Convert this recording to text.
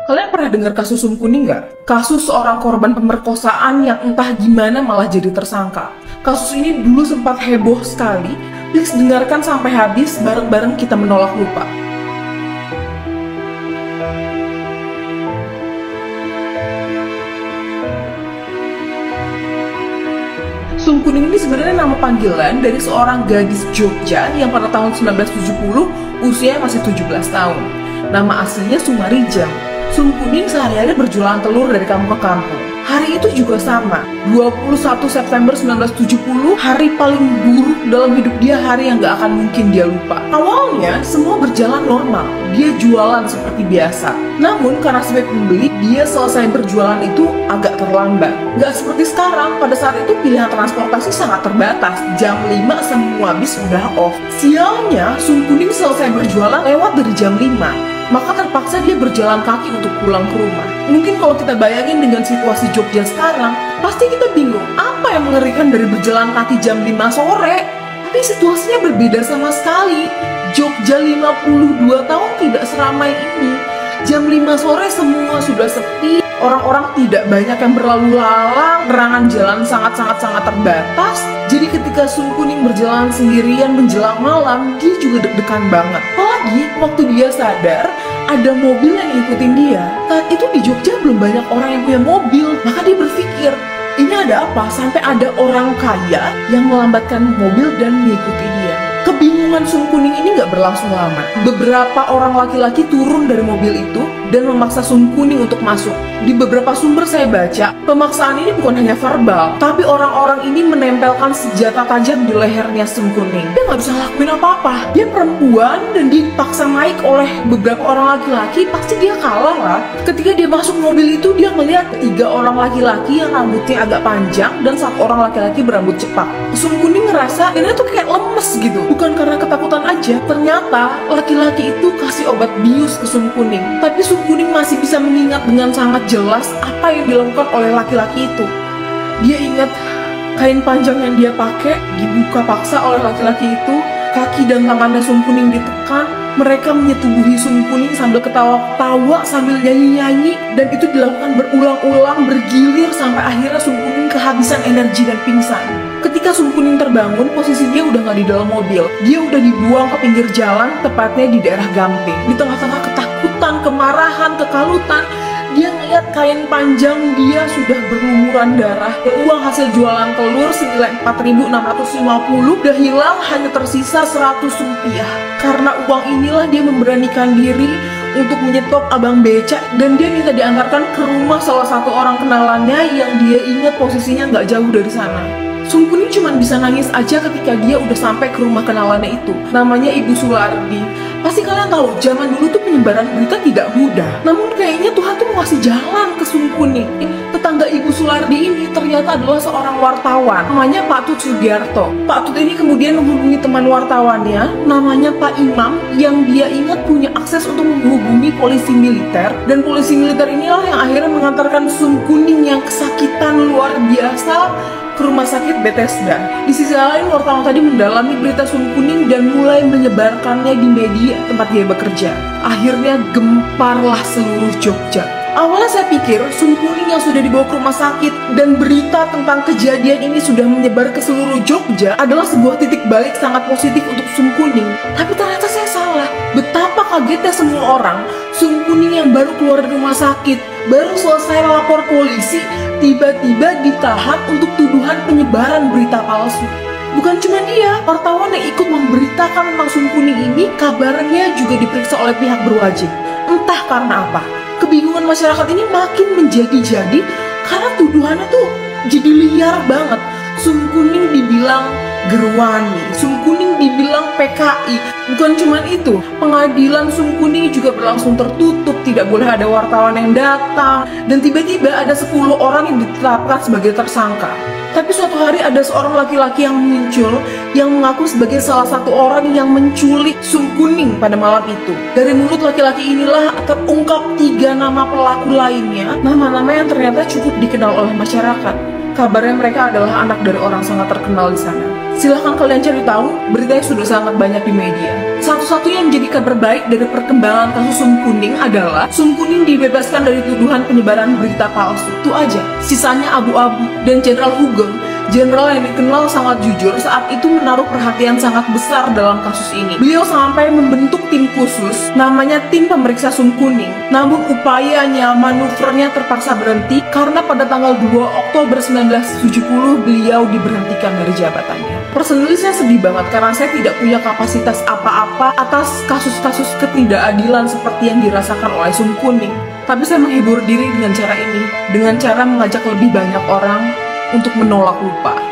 Kalian pernah dengar kasus Sum Kuning nggak? Kasus seorang korban pemerkosaan yang entah gimana malah jadi tersangka. Kasus ini dulu sempat heboh sekali. Please dengarkan sampai habis, bareng-bareng kita menolak lupa. Sum Kuning ini sebenarnya nama panggilan dari seorang gadis Jogja yang pada tahun 1970 usianya masih 17 tahun. Nama aslinya Sumarijam. Sum Kuning sehari-hari berjualan telur dari kampung ke kampung. Hari itu juga sama, 21 September 1970, hari paling buruk dalam hidup dia, hari yang gak akan mungkin dia lupa. Awalnya, semua berjalan normal, dia jualan seperti biasa. Namun, karena sebagai pembeli, dia selesai berjualan itu agak terlambat. Gak seperti sekarang, pada saat itu pilihan transportasi sangat terbatas, jam 5 semua bis sudah off. Sialnya, Sum Kuning selesai berjualan lewat dari jam 5. Maka terpaksa dia berjalan kaki untuk pulang ke rumah. Mungkin kalau kita bayangin dengan situasi Jogja sekarang, pasti kita bingung, apa yang mengerikan dari berjalan kaki jam 5 sore? Tapi situasinya berbeda sama sekali. Jogja 52 tahun tidak seramai ini. Jam 5 sore semua sudah sepi, orang-orang tidak banyak yang berlalu lalang, penerangan jalan sangat terbatas. Jadi ketika Sum Kuning berjalan sendirian menjelang malam, dia juga deg-degan banget. Apalagi waktu dia sadar ada mobil yang ngikutin dia. Saat itu di Jogja belum banyak orang yang punya mobil, maka dia berpikir, ini ada apa sampai ada orang kaya yang melambatkan mobil dan mengikuti dia. Kebingungan Sum Kuning ini gak berlangsung lama. Beberapa orang laki-laki turun dari mobil itu dan memaksa Sum Kuning untuk masuk. Di beberapa sumber saya baca, pemaksaan ini bukan hanya verbal, tapi orang-orang ini menempelkan senjata tajam di lehernya Sum Kuning. Dia gak bisa lakuin apa-apa. Dia perempuan dan dipaksa naik oleh beberapa orang laki-laki, pasti dia kalah lah. Ketika dia masuk mobil itu, dia melihat 3 orang laki-laki yang rambutnya agak panjang dan 1 orang laki-laki berambut cepak. Sum Kuning ngerasa ini tuh kayak lemes gitu. Bukan karena ketakutan aja, ternyata laki-laki itu kasih obat bius ke Sum Kuning. Tapi Sum Kuning masih bisa mengingat dengan sangat jelas apa yang dilakukan oleh laki-laki itu. Dia ingat kain panjang yang dia pakai dibuka paksa oleh laki-laki itu, kaki dan tangannya Sum Kuning ditekan, mereka menyetubuhi Sum Kuning sambil ketawa-tawa, sambil nyanyi-nyanyi, dan itu dilakukan berulang-ulang, bergilir, sampai akhirnya Sum Kuning kehabisan energi dan pingsan. Ketika Sum Kuning terbangun, posisi dia udah gak di dalam mobil. Dia udah dibuang ke pinggir jalan, tepatnya di daerah Gamping. Di tengah-tengah ketakutan, kemarahan, kekalutan, dia ngeliat kain panjang dia sudah berlumuran darah. Uang hasil jualan telur senilai 4.650 udah hilang, hanya tersisa 100 rupiah. Karena uang inilah dia memberanikan diri untuk menyetop abang becak, dan dia minta diantarkan ke rumah salah satu orang kenalannya yang dia ingat posisinya nggak jauh dari sana. Sum Kuning cuma bisa nangis aja ketika dia udah sampai ke rumah kenalannya itu. Namanya Ibu Sulardi. Pasti kalian tahu, zaman dulu tuh penyebaran berita tidak mudah. Namun kayaknya Tuhan tuh mau kasih jalan ke Sum Kuning. Tetangga Ibu Sulardi ini ternyata adalah seorang wartawan. Namanya Pak Tut Sugiarto. Pak Tut ini kemudian menghubungi teman wartawannya, namanya Pak Imam, yang dia ingat punya akses untuk menghubungi polisi militer. Dan polisi militer inilah yang akhirnya mengantarkan Sum Kuning yang kesakitan luar biasa ke rumah sakit Bethesda. Di sisi lain, wartawan tadi mendalami berita Sum Kuning dan mulai menyebarkannya di media tempat dia bekerja. Akhirnya gemparlah seluruh Jogja. Awalnya saya pikir Sum Kuning yang sudah dibawa ke rumah sakit dan berita tentang kejadian ini sudah menyebar ke seluruh Jogja adalah sebuah titik balik sangat positif untuk Sum Kuning. Tapi ternyata saya salah. Betapa kagetnya semua orang. Sum Kuning yang baru keluar dari rumah sakit, baru selesai lapor polisi, tiba-tiba ditahan untuk tuduhan penyebaran berita palsu. Bukan cuma dia, wartawan yang ikut memberitakan tentang Sum Kuning ini kabarnya juga diperiksa oleh pihak berwajib. Entah karena apa, kebingungan masyarakat ini makin menjadi-jadi karena tuduhannya tuh jadi liar banget. Sum Kuning dibilang Gerwani, Sum Kuning dibilang PKI. Bukan cuma itu, pengadilan Sum Kuning juga berlangsung tertutup, tidak boleh ada wartawan yang datang, dan tiba-tiba ada 10 orang yang ditetapkan sebagai tersangka. Tapi suatu hari ada seorang laki-laki yang muncul yang mengaku sebagai salah satu orang yang menculik Sum Kuning pada malam itu. Dari mulut laki-laki inilah terungkap 3 nama pelaku lainnya, nama-nama yang ternyata cukup dikenal oleh masyarakat. Kabarnya mereka adalah anak dari orang sangat terkenal di sana. Silahkan kalian cari tahu, beritanya sudah sangat banyak di media. Satu-satunya yang menjadi kabar baik dari perkembangan kasus Sum Kuning adalah Sum Kuning dibebaskan dari tuduhan penyebaran berita palsu. Itu aja. Sisanya abu-abu. Dan Jenderal Hugeng, jenderal yang dikenal sangat jujur, saat itu menaruh perhatian sangat besar dalam kasus ini. Beliau sampai membentuk tim khusus, namanya tim pemeriksa Sum Kuning. Namun upayanya, manuvernya terpaksa berhenti karena pada tanggal 2 Oktober 1970 beliau diberhentikan dari jabatannya. Personally saya sedih banget karena saya tidak punya kapasitas apa-apa atas kasus-kasus ketidakadilan seperti yang dirasakan oleh Sum Kuning. Tapi saya menghibur diri dengan cara ini, dengan cara mengajak lebih banyak orang untuk menolak lupa.